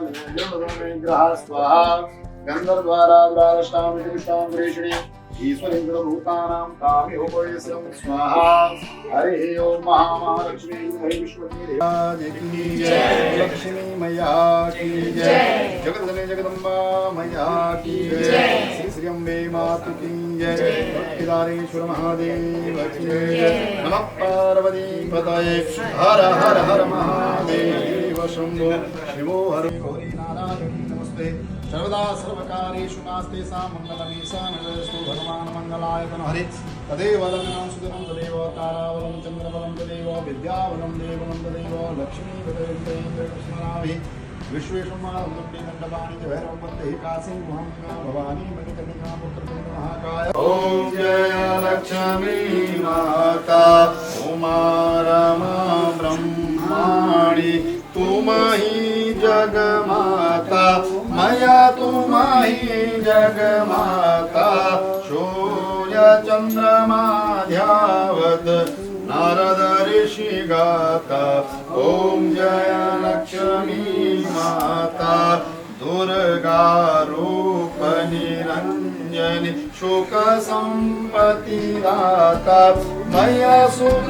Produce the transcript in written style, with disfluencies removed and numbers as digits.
निग्रह स्वाहा गंधर्वद्वारा द्वादशामिति विश्वां गृहीष्णे ईश्वरेन्द्रभूतानां काम्योपवेशं स्वाहा। हरिः ओम महालक्ष्मी विश्वदेवी की जय, लक्ष्मी मैया की जय, जगदम्बे जगदम्बा मैया की जय, श्री श्री अम्बे मातु की जय, केदारेश्वर महादेव की जय। नमः पार्वती पतये हर हर हर महादेव शंभो शिवो हर गौरी नारायणी नमस्ते। सर्वदा सर्वकारेषु नास्ते सा मंगलमीशा नमस्तु भगवान् मंगलायतन हरे। तदेव लग्नं सुदिनं तदेव ताराबलं चन्द्रबलं तदेव विद्याबलं देवबलं तदेव लक्ष्मीपतिर्देन्द्रस्मरामि। विश्वेश्वरमां दुर्गे दण्डपाणि च भैरवं वन्दे काशीं गुहां भवानी मणिकर्णिकां पुत्रकृतमहाकाय। ॐ जय लक्ष्मी माता उमा रमा ब्रह्माणि तुमहि जगमाता मया तुमहि जगमाता सूर्य चंद्रमा ध्यावत् नारद ऋषि गाता। ओम जय लक्ष्मी माता दुर्गा रूप निरंजनी सुख संपत्ति दाता मया सुख